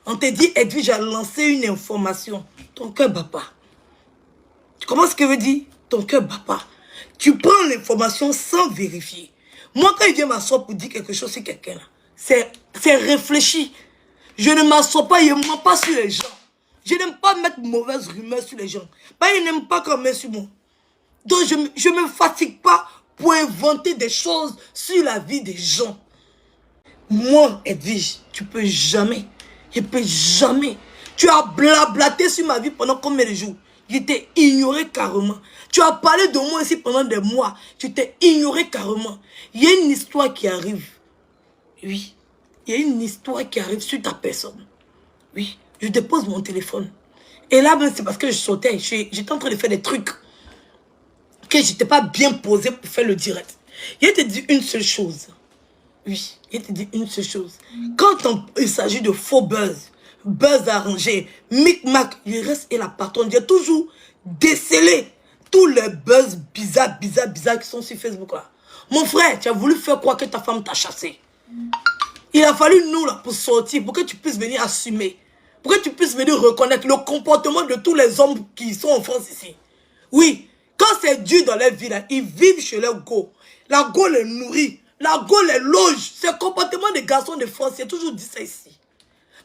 On te dit, Edwige a lancé une information. Ton cœur bat pas. Tu comprends ce que veut dire? Ton cœur bat pas. Tu prends l'information sans vérifier. Moi, quand il vient m'asseoir pour dire quelque chose sur quelqu'un, c'est réfléchi. Je ne m'assois pas, je ne mens pas sur les gens. Je n'aime pas mettre mauvaise rumeur sur les gens. Je n'aime pas qu'on met sur moi. Donc, je ne me fatigue pas pour inventer des choses sur la vie des gens. Moi, Edwige, tu peux jamais. Je peux jamais. Tu as blablaté sur ma vie pendant combien de jours? Je t'ai ignoré carrément. Tu as parlé de moi ici pendant des mois. Tu t'es ignoré carrément. Il y a une histoire qui arrive. Oui. Il y a une histoire qui arrive sur ta personne. Oui. Je dépose mon téléphone. Et là, c'est parce que je sautais. J'étais en train de faire des trucs que je n'étais pas bien posé pour faire le direct. Je te dis une seule chose. Oui, je te dis une seule chose. Quand il s'agit de faux buzz arrangé, micmac, il reste et la patronne. J'ai toujours décelé tous les buzz bizarres qui sont sur Facebook là. Mon frère, tu as voulu faire quoi que ta femme t'a chassé? Il a fallu nous là pour sortir, pour que tu puisses venir assumer. Pour que tu puisses venir reconnaître le comportement de tous les hommes qui sont en France ici. Oui, quand c'est dur dans leur vie là, ils vivent chez leur go. La go les nourrit. La go les loge. Ce comportement des garçons de France, c'est toujours dit ça ici.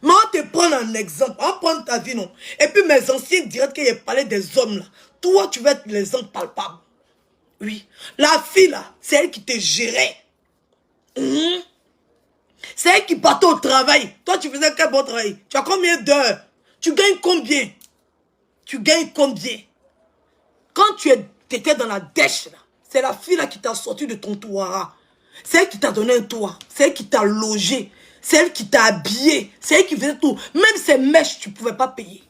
Mais on te prend un exemple. On va prendre ta vie, non? Et puis mes anciens diraient qu'il a parlé des hommes là. Toi, tu vas être l'exemple palpable. Oui. La fille là, c'est elle qui te gérait. C'est elle qui partait au travail. Toi, tu faisais quel bon travail? Tu as combien d'heures? Tu gagnes combien? Tu gagnes combien? Quand tu étais dans la dèche là, c'est la fille là qui t'a sorti de ton toit. C'est elle qui t'a donné un toit. C'est elle qui t'a logé. C'est elle qui t'a habillé. C'est elle qui faisait tout. Même ses mèches, tu ne pouvais pas payer.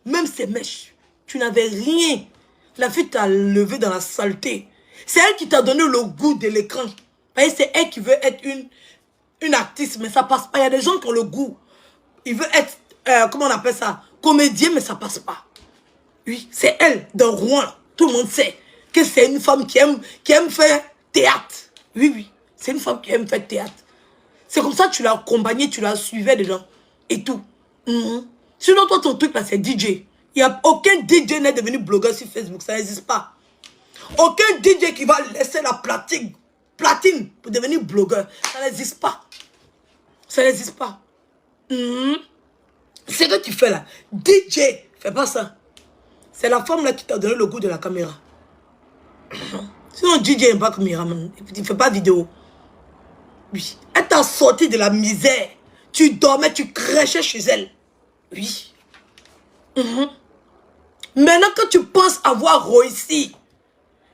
Même ses mèches. Tu n'avais rien. La fille t'a levé dans la saleté. C'est elle qui t'a donné le goût de l'écran. C'est elle qui veut être une artiste, mais ça passe pas. Il y a des gens qui ont le goût. Ils veulent être, comment on appelle ça? Comédien, mais ça passe pas. Oui, c'est elle, dans Rouen. Tout le monde sait que c'est une femme qui aime faire théâtre. Oui, oui. C'est une femme qui aime faire théâtre. C'est comme ça que tu l'as accompagnée, tu la suivais dedans. Et tout. Sinon, toi, ton truc là, c'est DJ. Il n'y a aucun DJ n'est devenu blogueur sur Facebook. Ça n'existe pas. Aucun DJ qui va laisser la platine pour devenir blogueur. Ça n'existe pas. Ça n'existe pas. C'est ce que tu fais là. DJ, fais pas ça. C'est la femme là qui t'a donné le goût de la caméra. Sinon, DJ n'est pas caméraman. Il ne fait pas vidéo. Oui. Elle t'a sorti de la misère. Tu dormais, tu crachais chez elle. Oui. Maintenant que tu penses avoir réussi,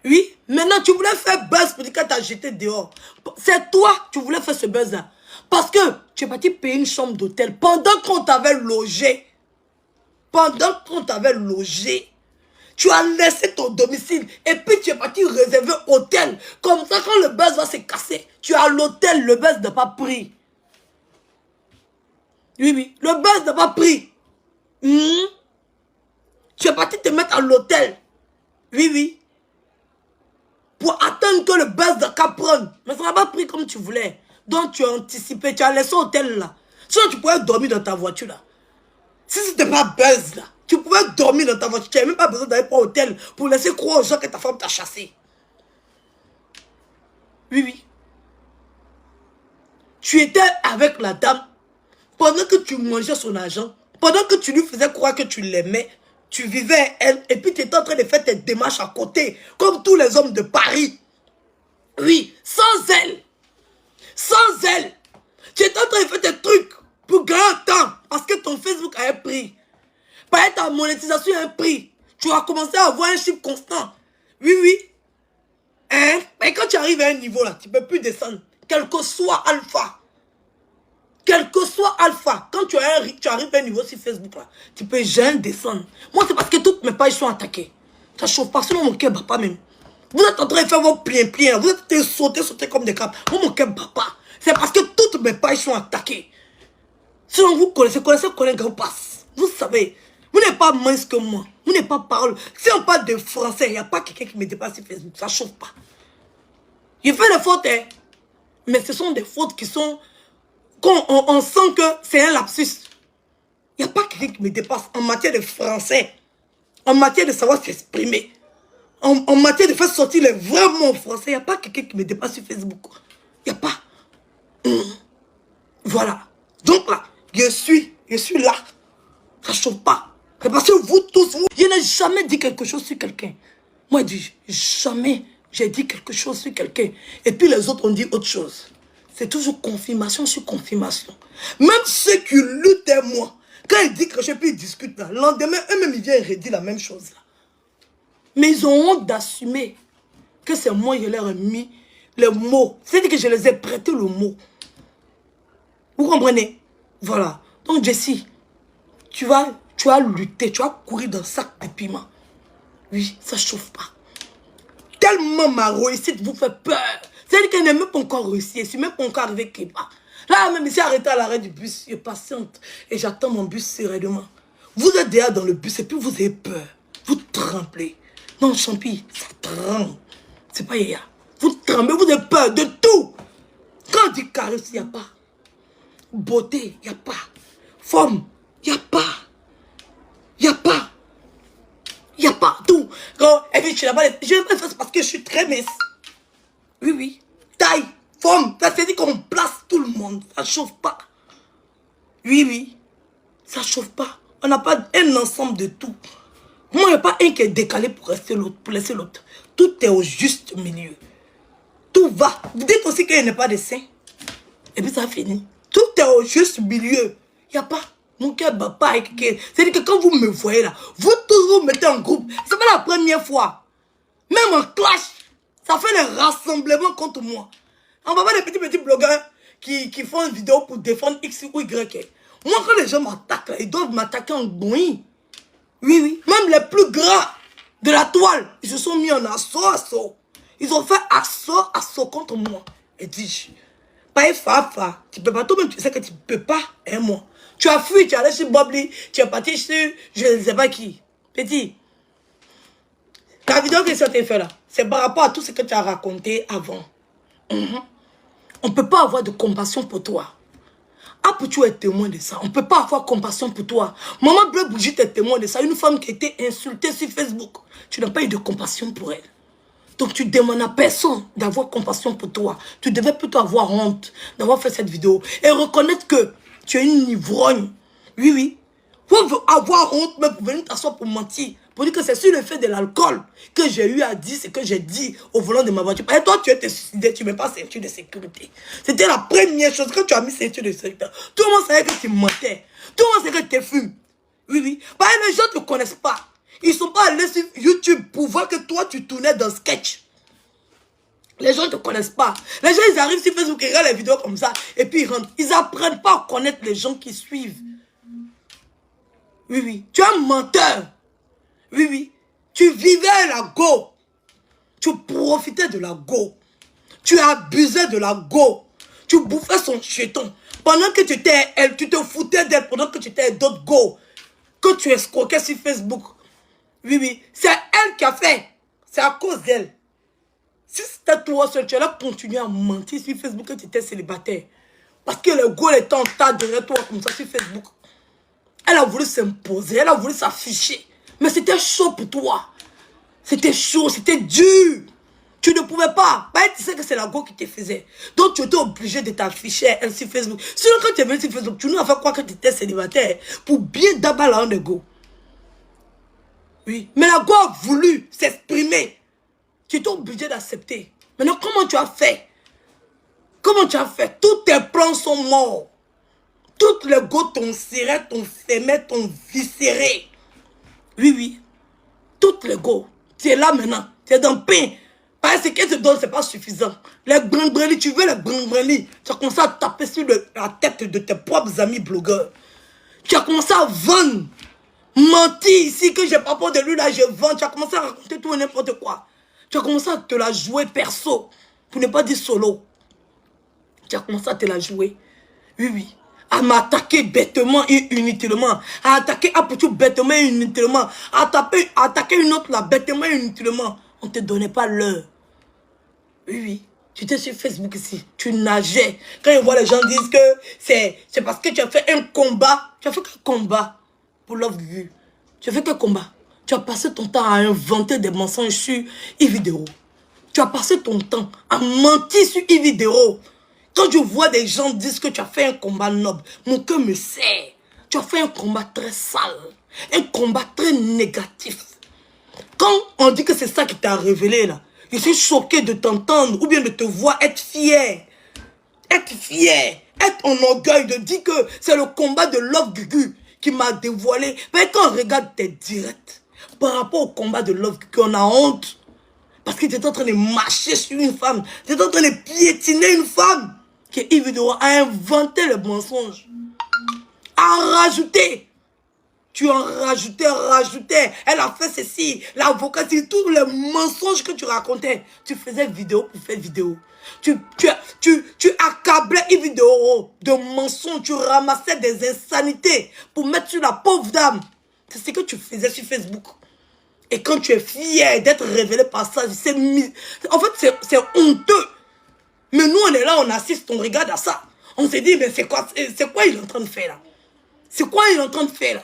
oui, maintenant tu voulais faire buzz pour dire qu'elle t'a jeté dehors. C'est toi, tu voulais faire ce buzz là. Parce que tu es parti payer une chambre d'hôtel pendant qu'on t'avait logé. Pendant qu'on t'avait logé. Tu as laissé ton domicile et puis tu es parti réserver hôtel. Comme ça, quand le buzz va se casser, tu as l'hôtel, le buzz n'a pas pris. Oui, oui, le buzz n'a pas pris. Tu es parti te mettre à l'hôtel. Oui, oui. Pour attendre que le buzz n'a qu'à prendre. Mais ça n'a pas pris comme tu voulais. Donc tu as anticipé, tu as laissé l'hôtel là. Sinon tu pouvais dormir dans ta voiture là. Si ce n'était pas buzz là, tu pouvais dormir dans ta voiture. Tu n'avais même pas besoin d'aller pour l'hôtel pour laisser croire aux gens que ta femme t'a chassé. Oui, oui. Tu étais avec la dame pendant que tu mangeais son argent, pendant que tu lui faisais croire que tu l'aimais, tu vivais avec elle et puis tu étais en train de faire tes démarches à côté, comme tous les hommes de Paris. Oui, sans elle. Sans elle. Tu étais en train de faire tes trucs pour gagner un temps parce que ton Facebook a un prix. Parce que ta monétisation a un prix. Tu as commencé à avoir un chiffre constant. Oui, oui. Hein? Mais quand tu arrives à un niveau là, tu ne peux plus descendre. Quel que soit alpha. Quel que soit alpha. Quand tu arrives à un niveau sur Facebook là, tu peux jamais descendre. Moi, c'est parce que toutes mes pages sont attaquées. Ça chauffe pas, sinon mon cœur ne bat pas même. Vous êtes en train de faire vos pliens. Vous êtes en train de sauter comme des crabes. Moi, mon cœur ne bat pas. C'est parce que toutes mes pages sont attaquées. Sinon, vous connaissez qu'on passe. Vous savez, vous n'êtes pas mince que moi. Vous n'êtes pas parole. Si on parle de français, il n'y a pas quelqu'un qui me dépasse sur Facebook. Ça ne chauffe pas. Je fais des fautes, hein. Mais ce sont des fautes qui sont... On sent que c'est un lapsus. Il n'y a pas quelqu'un qui me dépasse en matière de français, en matière de savoir s'exprimer, en matière de faire sortir les vrais mots en français. Il n'y a pas quelqu'un qui me dépasse sur Facebook. Il n'y a pas. Voilà. Donc là, je suis là. Ça ne chauffe pas. C'est parce que vous tous, je n'ai jamais dit quelque chose sur quelqu'un. Moi, je dis jamais j'ai dit quelque chose sur quelqu'un. Et puis les autres ont dit autre chose. C'est toujours confirmation sur confirmation. Même ceux qui luttaient moi, quand ils disent que je puis ils discutent là, le lendemain, eux-mêmes, ils viennent redire la même chose là. Mais ils ont honte d'assumer que c'est moi qui leur ai mis les mots. C'est-à-dire que je les ai prêté le mot. Vous comprenez? Voilà. Donc, Jessie, tu vas lutter, tu vas courir dans le sac de piment. Oui, ça ne chauffe pas. Tellement ma réussite vous fait peur. C'est-à-dire qu'elle n'est même pas encore réussi. Je suis même pas encore arrivé quelque part. Là, même ici, arrêté à l'arrêt du bus, je patiente et j'attends mon bus sereinement. Vous êtes déjà dans le bus et puis vous avez peur. Vous tremblez. Non, Champi, ça tremble. C'est pas Yaya. Vous tremblez, vous avez peur de tout. Quand on dit caresse, il n'y a pas. Beauté, il n'y a pas. Forme, il n'y a pas. Il n'y a pas. Il n'y a pas tout. Et puis, je n'ai pas fait parce que je suis très mince. Oui, oui. Taille, forme, ça veut dire qu'on place tout le monde. Ça ne chauffe pas. Oui, oui. Ça ne chauffe pas. On n'a pas un ensemble de tout. Moi, il n'y a pas un qui est décalé pour rester l'autre, pour laisser l'autre. Tout est au juste milieu. Tout va. Vous dites aussi qu'il n'y a pas de sein. Et puis ça finit. Tout est au juste milieu. Il n'y a pas. Mon cœur bat pas avec quelqu'un. C'est-à-dire que quand vous me voyez là, vous tous vous mettez en groupe. C'est pas la première fois. Même en clash, ça fait des rassemblements contre moi. On va voir des petits blogueurs qui font une vidéo pour défendre X ou Y. Moi, quand les gens m'attaquent, ils doivent m'attaquer en bruit. Oui, oui. Même les plus grands de la toile, ils se sont mis en assaut. Ils ont fait assaut contre moi. Et dis, pas Fafa, tu peux pas, toi-même tu sais que tu peux pas, hein, moi. Tu as fui, tu es allé sur Bobli, tu es parti sur je ne sais pas qui. Petit, la vidéo que tu as fait là, c'est par rapport à tout ce que tu as raconté avant. On ne peut pas avoir de compassion pour toi. Apoutou est témoin de ça. On ne peut pas avoir compassion pour toi. Maman Bleu Bougie est témoin de ça. Une femme qui a été insultée sur Facebook. Tu n'as pas eu de compassion pour elle. Donc tu demandes à personne d'avoir compassion pour toi. Tu devais plutôt avoir honte d'avoir fait cette vidéo. Et reconnaître que tu es une ivrogne. Oui, oui. Faut avoir honte même pour venir t'asseoir pour mentir. Pour dire que c'est sur le fait de l'alcool que j'ai eu à dire ce que j'ai dit au volant de ma voiture. Et toi, tu étais suicidé, tu ne mets pas ceinture de sécurité. C'était la première chose que tu as mis ceinture de sécurité. Tout le monde savait que tu mentais. Tout le monde savait que tu fumes. Oui, oui. Parce que les gens ne te connaissent pas. Ils ne sont pas allés sur YouTube pour voir que toi, tu tournais dans sketch. Les gens ne te connaissent pas. Les gens, ils arrivent sur Facebook, ils regardent les vidéos comme ça, et puis ils rentrent. Ils n'apprennent pas à connaître les gens qui suivent. Oui, oui. Tu es un menteur. Oui, oui. Tu vivais à la go. Tu profitais de la go. Tu abusais de la go. Tu bouffais son jeton. Pendant que tu étais elle, tu te foutais d'elle pendant que tu étais d'autres go. Que tu escroquais sur Facebook. Oui, oui. C'est elle qui a fait. C'est à cause d'elle. Si c'était toi seul, tu allais continuer à mentir sur Facebook que tu étais célibataire. Parce que le go était en tas derrière toi comme ça sur Facebook. Elle a voulu s'imposer, elle a voulu s'afficher. Mais c'était chaud pour toi. C'était chaud, c'était dur. Tu ne pouvais pas. Bah, tu sais que c'est la go qui te faisait. Donc tu étais obligé de t'afficher elle sur Facebook. Sinon quand tu es venu sur Facebook, tu nous as fait croire que tu étais célibataire pour bien d'abattre la honte de go. Oui. Mais la go a voulu s'exprimer. Tu étais obligé d'accepter. Maintenant, comment tu as fait? Comment tu as fait? Tous tes plans sont morts. Toutes les go t'ont serré, t'ont fermé, t'ont viscéré. Oui, oui. Toutes les go. Tu es là maintenant. Tu es dans le pain. Parce que ce qu'elle te donne, ce n'est pas suffisant. Les brinbrellis, tu veux les brinbrellis. Tu as commencé à taper sur la tête de tes propres amis blogueurs. Tu as commencé à vendre. Mentir ici que j'ai pas peur de lui, là je vends. Tu as commencé à raconter tout et n'importe quoi. Tu as commencé à te la jouer perso. Pour ne pas dire solo. Tu as commencé à te la jouer. Oui, oui. À m'attaquer bêtement et inutilement. À attaquer Apoutou bêtement et inutilement. À attaquer une autre là bêtement et inutilement. On ne te donnait pas l'heure. Oui, oui. Tu étais sur Facebook ici, tu nageais. Quand je vois les gens disent que c'est parce que tu as fait un combat. Tu as fait quel combat pour Love Gugu? Tu as fait quel combat? Tu as passé ton temps à inventer des mensonges sur e-vidéo. Tu as passé ton temps à mentir sur e-vidéo. Quand je vois des gens dire que tu as fait un combat noble, mon cœur me serre. Tu as fait un combat très sale. Un combat très négatif. Quand on dit que c'est ça qui t'a révélé là, je suis choqué de t'entendre ou bien de te voir être fier. Être fier. Être en orgueil de dire que c'est le combat de Love Gugu qui m'a dévoilé. Mais quand on regarde tes directs, par rapport au combat de Love Gugu, on a honte. Parce que tu étais en train de marcher sur une femme. Tu étais en train de piétiner une femme. Que e-vidéo a inventé le mensonge. A rajouté. Tu en rajoutais. Elle a fait ceci. L'avocat, c'est tous les mensonges que tu racontais. Tu faisais vidéo pour faire vidéo. Tu accablais e-vidéo de mensonges. Tu ramassais des insanités pour mettre sur la pauvre dame. C'est ce que tu faisais sur Facebook. Et quand tu es fier d'être révélé par ça, en fait, c'est honteux. Mais nous, on est là, on assiste, on regarde à ça. On se dit, mais c'est quoi il est en train de faire là? C'est quoi il est en train de faire là?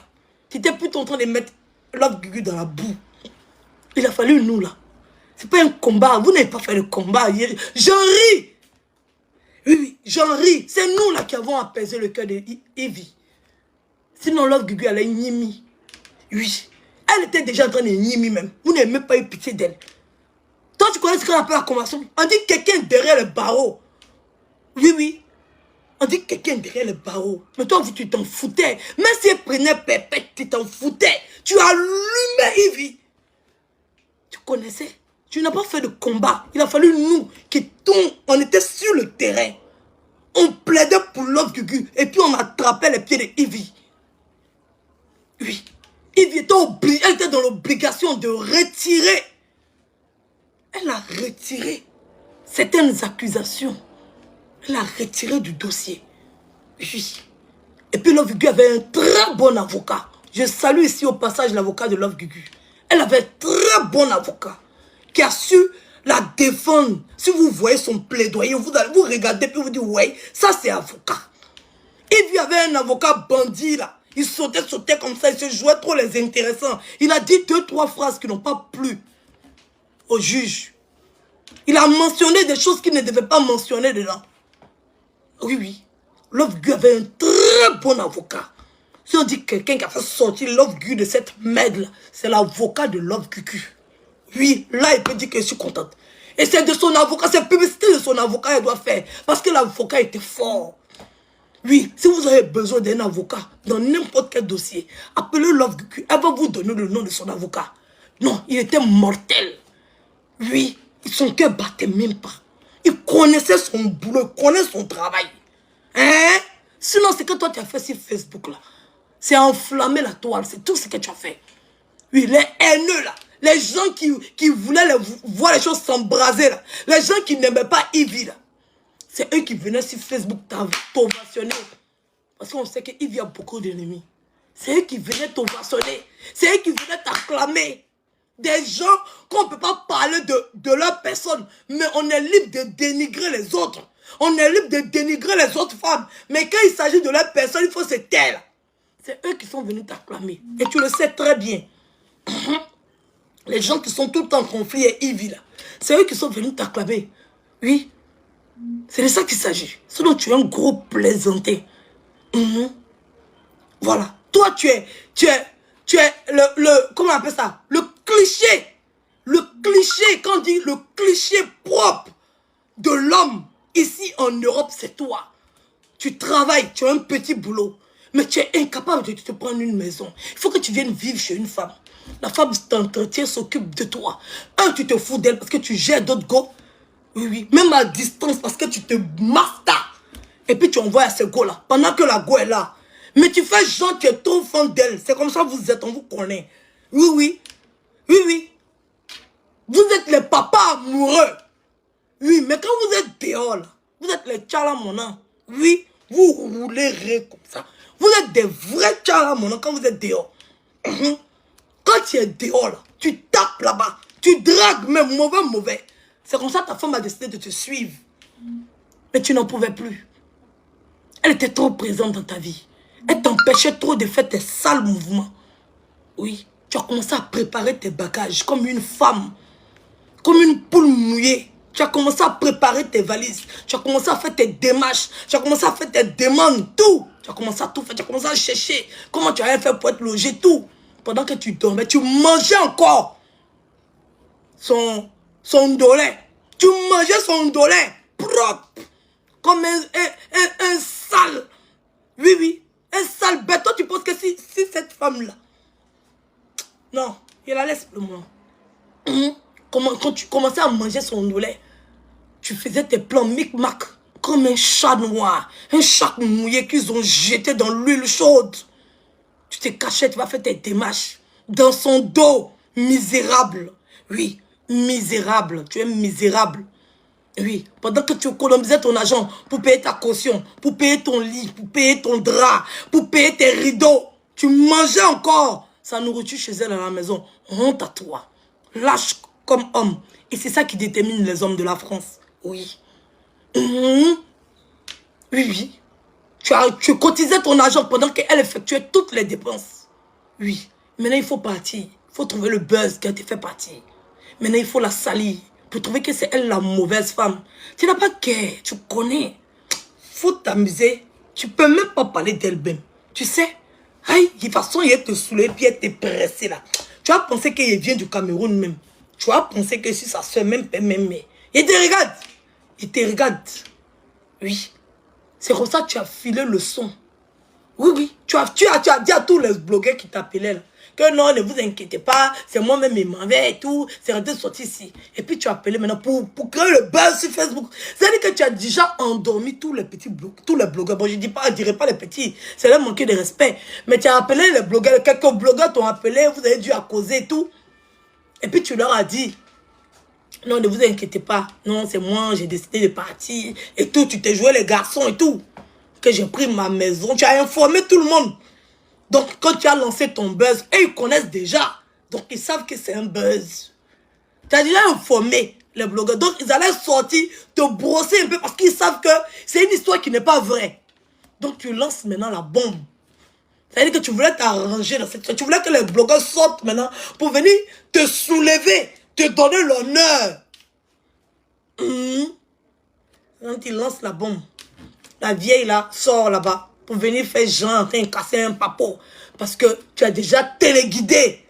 Tu étais plutôt en train de mettre Love Gugu dans la boue. Il a fallu nous là. C'est pas un combat. Vous n'avez pas fait le combat. J'en ris. Oui, j'en ris. C'est nous là qui avons apaisé le cœur de Evie. Sinon Love Gugu elle a nimi. Oui. Elle était déjà en train de nimi même. Vous n'avez même pas eu pitié d'elle. Toi tu connais ce qu'on appelle la convention. On dit quelqu'un derrière le barreau. Oui. On dit quelqu'un derrière le barreau. Mais toi, tu t'en foutais. Même si elle prenait pépette, tu t'en foutais. Tu allumais Evie. Tu connaissais? Tu n'as pas fait de combat. Il a fallu nous qui on était sur le terrain. On plaidait pour Love Gugu. Et puis on attrapait les pieds de Evie. Oui. Evie était elle était dans l'obligation de retirer. Elle a retiré certaines accusations. Elle a retiré du dossier. Oui. Et puis Love Gugu avait un très bon avocat. Je salue ici au passage l'avocat de Love Gugu. Elle avait un très bon avocat qui a su la défendre. Si vous voyez son plaidoyer, vous regardez puis vous dites, ouais, ça c'est avocat. Il y avait un avocat bandit là. Il sautait comme ça, il se jouait trop les intéressants. Il a dit 2-3 phrases qui n'ont pas plu au juge. Il a mentionné des choses qu'il ne devait pas mentionner dedans. Oui. Love Gugu avait un très bon avocat. Si on dit quelqu'un qui a fait sortir Love Gugu de cette merde-là, c'est l'avocat de Love Gugu. Oui, là, il peut dire que je suis contente. Et c'est de son avocat, c'est publicité de son avocat qu'elle doit faire. Parce que l'avocat était fort. Oui, si vous avez besoin d'un avocat dans n'importe quel dossier, appelez Love Gugu. Elle va vous donner le nom de son avocat. Non, il était mortel. Oui, son cœur battait même pas. Il connaissait son boulot, il connaissait son travail. Hein? Sinon, c'est que toi, tu as fait sur Facebook, là. C'est enflammer la toile, c'est tout ce que tu as fait. Oui, les haineux, là. Les gens qui voulaient voir les choses s'embraser, là. Les gens qui n'aimaient pas Evie, là. C'est eux qui venaient sur Facebook t'ovationner. Parce qu'on sait que Evie a beaucoup d'ennemis. C'est eux qui venaient t'ovationner. C'est eux qui venaient t'acclamer. Des gens qu'on ne peut pas parler de leur personne, mais on est libre de dénigrer les autres. On est libre de dénigrer les autres femmes. Mais quand il s'agit de leur personne, il faut se taire. C'est eux qui sont venus t'acclamer. Et tu le sais très bien. Les gens qui sont tout le temps en conflit et Evie là, c'est eux qui sont venus t'acclamer. Oui. C'est de ça qu'il s'agit. Sinon, tu es un gros plaisanté. Voilà. Toi, tu es comment on appelle ça? Le cliché. Le cliché, quand on dit le cliché propre de l'homme, ici en Europe, c'est toi. Tu travailles, tu as un petit boulot, mais tu es incapable de te prendre une maison. Il faut que tu viennes vivre chez une femme. La femme t'entretient, s'occupe de toi. Tu te fous d'elle parce que tu gères d'autres gars. Oui. Même à distance parce que tu te master. Et puis tu envoies à ce gars-là, pendant que la go est là. Mais tu fais genre, tu es trop fan d'elle. C'est comme ça que vous êtes, on vous connaît. Oui. Vous êtes les papas amoureux. Oui, mais quand vous êtes dehors, là, vous êtes les tchalamona. Oui, vous roulez comme ça. Vous êtes des vrais tchalamona quand vous êtes dehors. Quand tu es dehors, là, tu tapes là-bas. Tu dragues même mauvais. C'est comme ça que ta femme a décidé de te suivre. Mais tu n'en pouvais plus. Elle était trop présente dans ta vie. Elle t'empêchait trop de faire tes sales mouvements. Oui, tu as commencé à préparer tes bagages comme une femme. Comme une poule mouillée. Tu as commencé à préparer tes valises. Tu as commencé à faire tes démarches. Tu as commencé à faire tes demandes, tout. Tu as commencé à tout faire. Tu as commencé à chercher comment tu allais faire pour être logé, tout. Pendant que tu dormais, tu mangeais encore son dolé. Tu mangeais son dolé propre. Comme un sale. Oui, oui. Un sale bête. Toi, tu penses que si cette femme-là. Non, il la laisse pour moi. Quand tu commençais à manger son dolé, tu faisais tes plans micmac comme un chat noir, un chat mouillé qu'ils ont jeté dans l'huile chaude. Tu te cachais, tu vas faire tes démarches dans son dos, misérable. Oui, misérable, tu es misérable. Oui, pendant que tu économisais ton argent pour payer ta caution, pour payer ton lit, pour payer ton drap, pour payer tes rideaux, tu mangeais encore sa nourriture chez elle à la maison. Honte à toi. Lâche comme homme. Et c'est ça qui détermine les hommes de la France. Oui. Oui, oui. Tu cotisais ton argent pendant qu'elle effectuait toutes les dépenses. Oui. Maintenant, il faut partir. Il faut trouver le buzz qui a été fait partir. Maintenant, il faut la salir pour trouver que c'est elle la mauvaise femme. Tu n'as pas cœur. Tu connais. Faut t'amuser. Tu peux même pas parler d'elle-même. Tu sais. Aïe, de toute façon, il te saoulé puis elle t'est pressée là. Tu as pensé qu'elle vient du Cameroun même. Tu as pensé que si ça se fait même. Il te regarde. Il te regarde. Oui. C'est comme ça que tu as filé le son. Oui, oui. Tu as dit à tous les blogueurs qui t'appelaient là, que non, ne vous inquiétez pas, c'est moi-même qui m'en vais et tout, c'est rentré sorti ici. Et puis tu as appelé maintenant pour créer le buzz sur Facebook. C'est-à-dire que tu as déjà endormi tous les petits blogueurs, tous les blogueurs. Bon, je dirais pas les petits, c'est leur manquer de respect. Mais tu as appelé les blogueurs, quelques blogueurs t'ont appelé, vous avez dû à causer et tout. Et puis tu leur as dit, non, ne vous inquiétez pas. Non, c'est moi, j'ai décidé de partir. Et tout, tu t'es joué les garçons et tout. Que j'ai pris ma maison. Tu as informé tout le monde. Donc, quand tu as lancé ton buzz, et ils connaissent déjà. Donc, ils savent que c'est un buzz. Tu as déjà informé les blogueurs. Donc, ils allaient sortir, te brosser un peu parce qu'ils savent que c'est une histoire qui n'est pas vraie. Donc, tu lances maintenant la bombe. C'est-à-dire que tu voulais t'arranger dans cette situation. Tu voulais que les blogueurs sortent maintenant pour venir te soulever, te donner l'honneur. Quand ils lancent la bombe, la vieille là sort là-bas pour venir faire genre, casser un papo. Parce que tu as déjà téléguidé.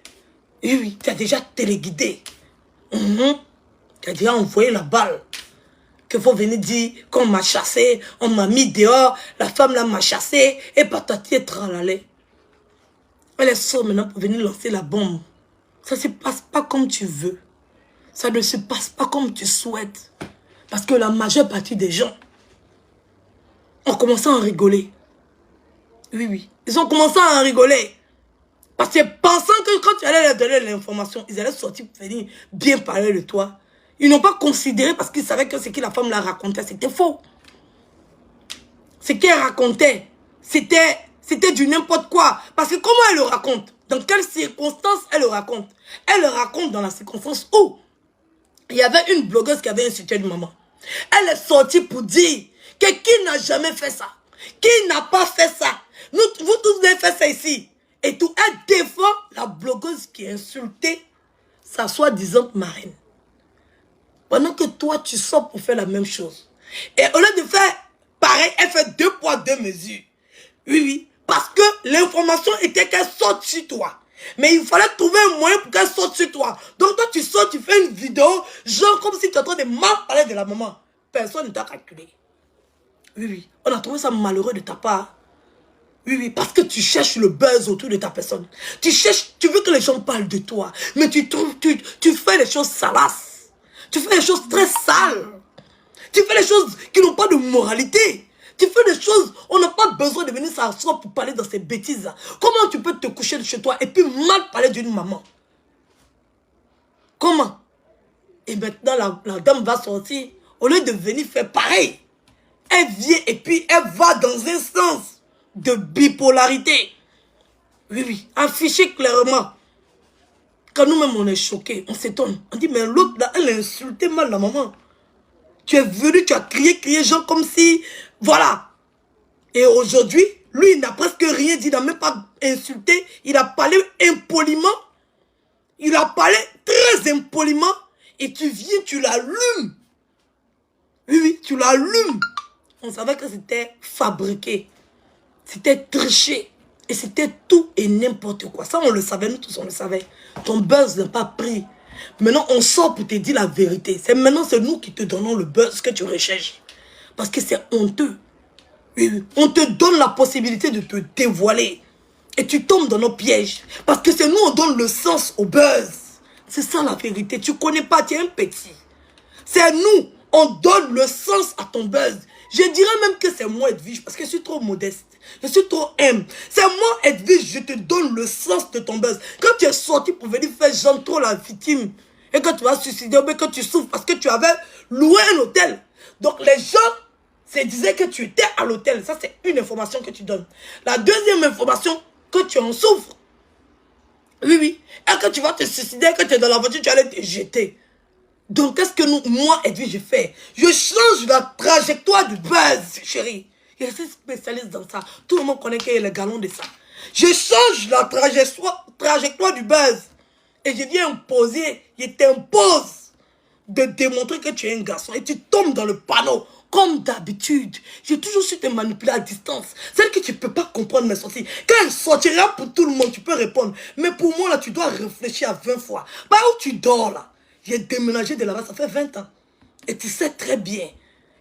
Oui, oui, tu as déjà téléguidé. Tu as déjà envoyé la balle. Qu'il faut venir dire qu'on m'a chassé, on m'a mis dehors, la femme là m'a chassé, et patati et tralalé. Elle est sort maintenant pour venir lancer la bombe. Ça ne se passe pas comme tu veux. Ça ne se passe pas comme tu souhaites. Parce que la majeure partie des gens ont commencé à en rigoler. Oui, oui. Ils ont commencé à en rigoler. Parce que pensant que quand tu allais leur donner l'information, ils allaient sortir pour venir bien parler de toi. Ils n'ont pas considéré parce qu'ils savaient que ce que la femme leur racontait, c'était faux. Ce qu'elle racontait, c'était du n'importe quoi. Parce que comment elle le raconte? Dans quelles circonstances elle le raconte? Elle le raconte dans la circonstance où il y avait une blogueuse qui avait insulté une maman. Elle est sortie pour dire que qui n'a jamais fait ça? Qui n'a pas fait ça? Vous tous avez fait ça ici. Et tout, elle défend la blogueuse qui a insulté sa soi-disant marraine. Pendant que toi, tu sors pour faire la même chose. Et au lieu de faire pareil, elle fait 2 poids 2 mesures. Oui, oui. Parce que l'information était qu'elle sorte sur toi. Mais il fallait trouver un moyen pour qu'elle sorte sur toi. Donc toi, tu sors, tu fais une vidéo, genre comme si tu es en train de mal parler de la maman. Personne ne t'a calculé. Oui, oui. On a trouvé ça malheureux de ta part. Oui, oui, parce que tu cherches le buzz autour de ta personne. Tu veux que les gens parlent de toi. Mais tu fais les choses salaces. Tu fais les choses très sales. Tu fais les choses qui n'ont pas de moralité. Tu fais des choses, on n'a pas besoin de venir s'asseoir pour parler dans ces bêtises-là. Comment tu peux te coucher de chez toi et puis mal parler d'une maman? Comment? Et maintenant, la dame va sortir. Au lieu de venir faire pareil, elle vient et puis elle va dans un sens de bipolarité. Oui, oui, affiché clairement Quand nous-mêmes on est choqués, on s'étonne. On dit, mais l'autre là, elle a insulté mal la maman. Tu es venu, tu as crié, genre comme si... Voilà. Et aujourd'hui, lui, il n'a presque rien dit, il n'a même pas insulté. Il a parlé impoliment. Il a parlé très impoliment. Et tu viens, tu l'allumes. Oui, oui, tu l'allumes. On savait que c'était fabriqué. C'était triché. Et c'était tout et n'importe quoi. Ça, on le savait, nous tous, on le savait. Ton buzz n'a pas pris. Maintenant, on sort pour te dire la vérité. Maintenant, c'est nous qui te donnons le buzz que tu recherches. Parce que c'est honteux. Oui, oui. On te donne la possibilité de te dévoiler. Et tu tombes dans nos pièges. Parce que c'est nous, on donne le sens au buzz. C'est ça la vérité. Tu connais pas, tu es un petit. C'est nous, on donne le sens à ton buzz. Je dirais même que c'est moi, Edwige, parce que je suis trop modeste. Je suis trop humble. C'est moi, Edwige, je te donne le sens de ton buzz. Quand tu es sorti pour venir faire genre trop la victime, et que tu vas suicider, ou que tu souffres parce que tu avais loué un hôtel. Donc les gens se disaient que tu étais à l'hôtel. Ça, c'est une information que tu donnes. La deuxième information, que tu en souffres. Oui, oui. Et que tu vas te suicider, que tu es dans la voiture, tu allais te jeter. Donc, qu'est-ce que moi, Edwige, je fais? Je change la trajectoire du buzz, chérie. Je suis spécialiste dans ça. Tout le monde connaît qu'il y a le galon de ça. Je change la trajectoire du buzz. Et je viens imposer, je t'impose de démontrer que tu es un garçon. Et tu tombes dans le panneau, comme d'habitude. J'ai toujours su te manipuler à distance. Celle que tu ne peux pas comprendre mes sorties. Quand elle sortira pour tout le monde, tu peux répondre. Mais pour moi, là, tu dois réfléchir à 20 fois. Bah, où tu dors, là? J'ai déménagé de là-bas, ça fait 20 ans. Et tu sais très bien.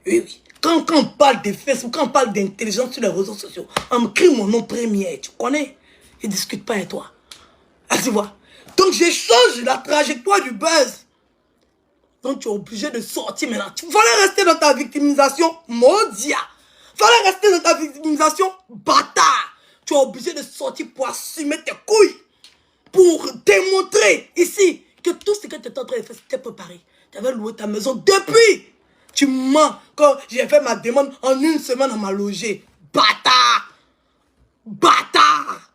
Oui, oui. Quand on parle de Facebook, quand on parle d'intelligence sur les réseaux sociaux, on me crie mon nom premier. Tu connais? Je ne discute pas avec toi. Ah, tu vois? Donc, je change la trajectoire du buzz. Donc, tu es obligé de sortir maintenant. Il fallait rester dans ta victimisation, maudit. Il fallait rester dans ta victimisation, bâtard. Tu es obligé de sortir pour assumer tes couilles. Pour démontrer ici que tout ce que tu étais en train de faire, c'était préparé. Tu avais loué ta maison depuis. Tu mens. Quand j'ai fait ma demande, en une semaine, on m'a logé. Bâtard. Bâtard.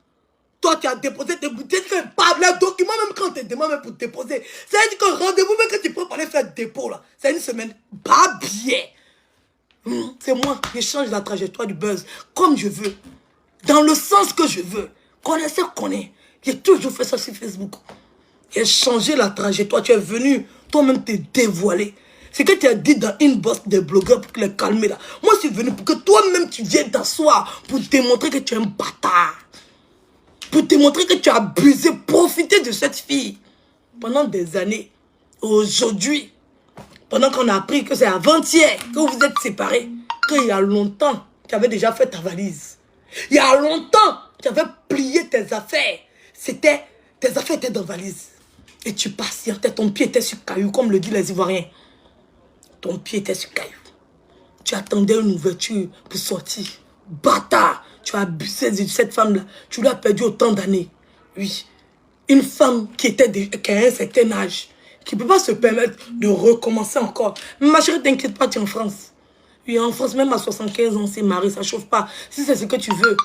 Toi, tu as déposé tes bouteilles, tu fais pas les documents, même quand on te demande même pour déposer. C'est-à-dire que rendez-vous, même que tu peux aller faire dépôt, là. C'est une semaine. Pas bien. C'est moi qui change la trajectoire du buzz comme je veux. Dans le sens que je veux. Connaissez, connais. J'ai toujours fait ça sur Facebook. J'ai changé la trajectoire. Tu es venu toi-même te dévoiler. C'est que tu as dit dans une bosse des blogueurs pour les calmer là. Moi, je suis venu pour que toi-même tu viennes t'asseoir pour démontrer que tu es un bâtard. Pour démontrer que tu as abusé, profité de cette fille pendant des années. Aujourd'hui, pendant qu'on a appris que c'est avant-hier que vous êtes séparés, qu'il y a longtemps, tu avais déjà fait ta valise. Il y a longtemps, tu avais plié tes affaires. Tes affaires étaient dans la valise. Et tu patientais, ton pied était sur caillou, comme le disent les Ivoiriens. Ton pied était sur caillou. Tu attendais une ouverture pour sortir. Bâtard, tu as abusé de cette femme-là. Tu l'as perdu autant d'années. Oui. Une femme qui a un certain âge, qui ne peut pas se permettre de recommencer encore. Mais ma chérie, t'inquiète pas, tu es en France. Oui, en France, même à 75 ans, c'est marié, ça ne chauffe pas. Si c'est ce que tu veux,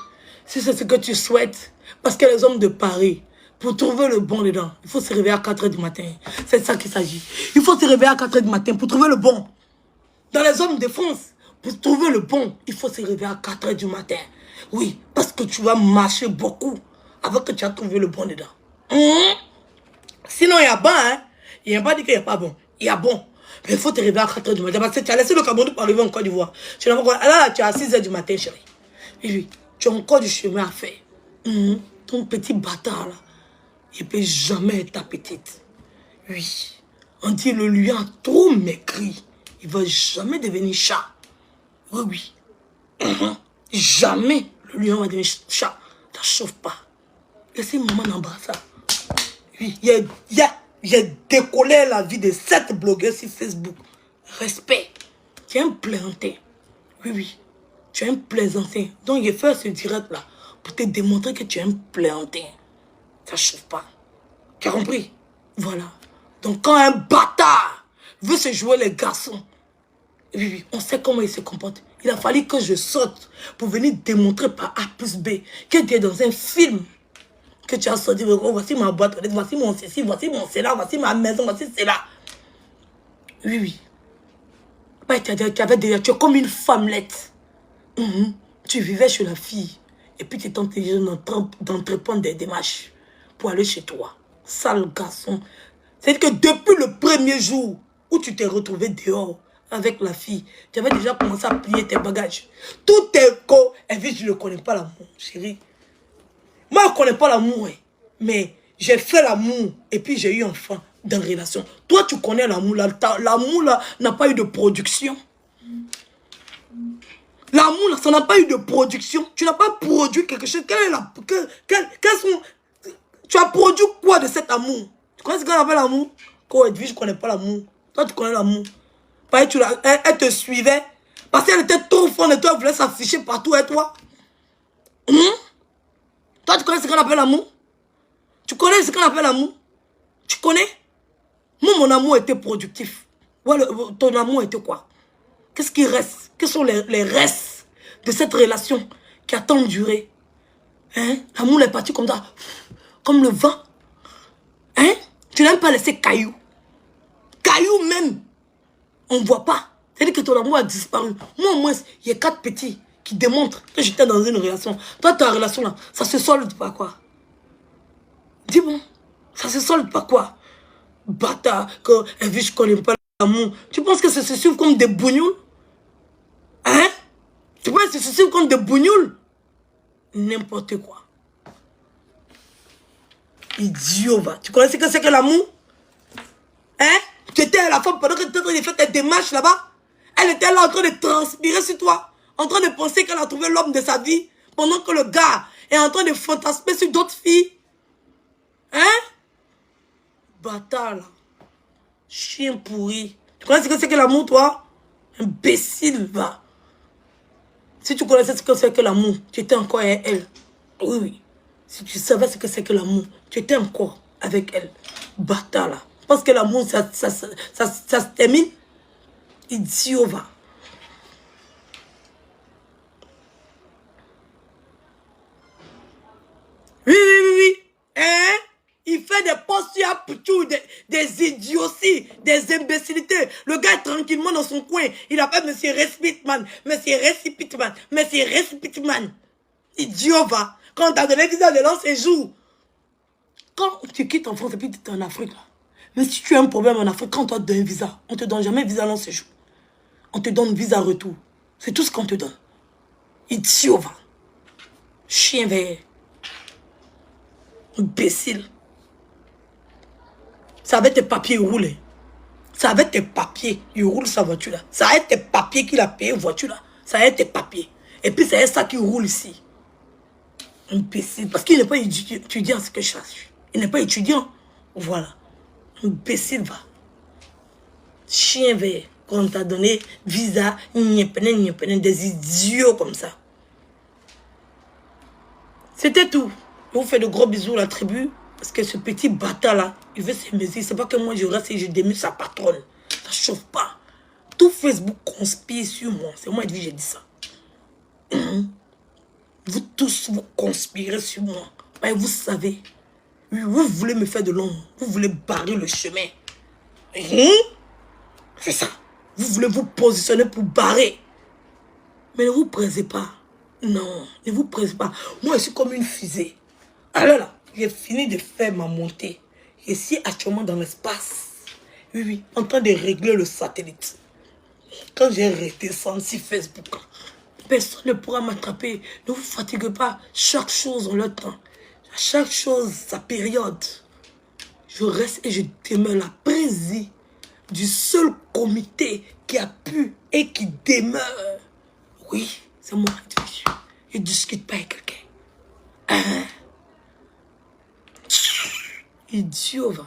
si c'est ce que tu souhaites, parce que les hommes de Paris, pour trouver le bon dedans, il faut se réveiller à 4 h du matin. C'est de ça qu'il s'agit. Il faut se réveiller à 4 h du matin pour trouver le bon. Dans les hommes de France, pour trouver le bon, il faut se réveiller à 4 h du matin. Oui, parce que tu vas marcher beaucoup avant que tu aies trouvé le bon dedans. Sinon, il y a bon, hein. Il n'y a pas dit qu'il n'y a pas bon. Il y a bon. Mais il faut te réveiller à 4 h du matin. Parce que tu as laissé le Cameroun pour arriver en Côte d'Ivoire. Là, tu es à 6 h du matin, chérie. Oui, oui. Tu as encore du chemin à faire. Ton petit bâtard, là, il ne peut jamais être ta petite. Oui. On dit le lion a trop maigri. Il ne va jamais devenir chat. Oui, oui. Jamais le lion va devenir chat. Ça ne chauffe pas. Laissez maman embrasser. Oui, j'ai décollé la vie de 7 blogueurs sur Facebook. Respect. Tu es un plaisantin. Oui, oui. Tu es un plaisantin. Donc, j'ai fait ce direct-là pour te démontrer que tu es un plaisantin. Ça ne chauffe pas. Tu as compris? Voilà. Donc, quand un bâtard veut se jouer les garçons, oui, oui, on sait comment il se comporte. Il a fallu que je sorte pour venir démontrer par A plus B que tu es dans un film. que tu as sorti, oh, voici ma boîte, voici mon ceci, voici mon cela, voici ma maison, voici cela. Oui, oui. Bah, tu es comme une femmelette. Tu vivais chez la fille. Et puis tu es tenté d'entreprendre des démarches pour aller chez toi. Sale garçon. C'est-à-dire que depuis le premier jour où tu t'es retrouvé dehors avec la fille, tu avais déjà commencé à plier tes bagages. Tout est co. Et puis je ne connais pas l'amour, chérie. Moi, je ne connais pas l'amour. Hein. Mais j'ai fait l'amour et puis j'ai eu enfant dans la relation. Toi, tu connais l'amour. L'amour, là, n'a pas eu de production. L'amour, là, ça n'a pas eu de production. Tu n'as pas produit quelque chose. Tu as produit quoi de cet amour? Tu connais ce qu'on appelle l'amour? Quand Edwige, je ne connais pas l'amour. Toi, tu connais l'amour. Elle te suivait. Parce qu'elle était trop forte et toi, elle voulait s'afficher partout et toi. Toi, tu connais ce qu'on appelle l'amour? Tu connais ce qu'on appelle l'amour? Tu connais? Moi, mon amour était productif. Ouais, ton amour était quoi? Qu'est-ce qui reste? Quels sont les restes de cette relation qui a tant duré? Hein? L'amour est parti comme ça, comme le vent. Hein? Tu n'as même pas laissé caillou. Caillou même, on ne voit pas. C'est-à-dire que ton amour a disparu. Moi, au moins, il y a 4 petits qui démontrent que j'étais dans une relation. Toi, ta relation là, ça se solde par quoi? Dis bon, ça se solde par quoi? Bâtard, que je connais pas l'amour. Tu penses que ça se suit comme des bougnoules? Hein? Tu penses que ça se suit comme des bougnoules? N'importe quoi. Idiot, va. Tu connais ce que c'est que l'amour? Hein? Tu étais à la femme pendant que tu étais en train de faire tes démarches là-bas. Elle était là en train de transpirer sur toi. En train de penser qu'elle a trouvé l'homme de sa vie. Pendant que le gars est en train de fantasmer sur d'autres filles. Hein? Bâtard là. Chien pourri. Tu connais ce que c'est que l'amour, toi? Imbécile, va. Si tu connaissais ce que c'est que l'amour, tu étais encore avec elle. Oui, oui. Si tu savais ce que c'est que l'amour, tu étais encore avec elle. Bâtard là. Parce que l'amour, ça se termine. Idiot, va. Oui, oui, oui, oui. Hein? Il fait des postures pour des idioties, des imbécilités. Le gars est tranquillement dans son coin. Il appelle Monsieur Respitman. Monsieur Respitman. Monsieur Respitman. Idiot, va. Quand t'as donné visa de long séjour. Quand tu quittes en France et puis tu es en Afrique, là. Mais si tu as un problème en Afrique, quand on te donne un visa, on ne te donne jamais visa long séjour. On te donne visa retour. C'est tout ce qu'on te donne. Idiot, va. Chien vert. Imbécile. Ça avec tes papiers, il roule. Ça avec tes papiers, il roule sa voiture là. Ça avec tes papiers qu'il a payé voiture là. Ça avec tes papiers. Et puis c'est ça qui roule ici. Imbécile. Parce qu'il n'est pas étudiant, ce que je sache. Il n'est pas étudiant. Voilà. Imbécile va. Chien vert. Quand on t'a donné visa, des idiots comme ça. C'était tout. Je vous fais de gros bisous la tribu. Parce que ce petit bâtard là, il veut se mesure. C'est pas que moi je reste et je démute sa patronne. Ça chauffe pas. Tout Facebook conspire sur moi. C'est moi qui j'ai dit ça. Vous tous, vous conspirez sur moi. Mais vous savez, vous voulez me faire de l'ombre. Vous voulez barrer le chemin. C'est ça. Vous voulez vous positionner pour barrer. Mais ne vous pressez pas. Non, ne vous pressez pas. Moi, je suis comme une fusée. Alors là, j'ai fini de faire ma montée. Je suis actuellement dans l'espace. Oui, oui, en train de régler le satellite. Quand j'ai redescendu sur Facebook, personne ne pourra m'attraper. Ne vous fatiguez pas. Chaque chose en le temps. Chaque chose sa période. Je reste et je demeure la présidente du seul comité qui a pu et qui demeure. Oui, c'est moi. Je ne discute pas avec quelqu'un. Idiot, va.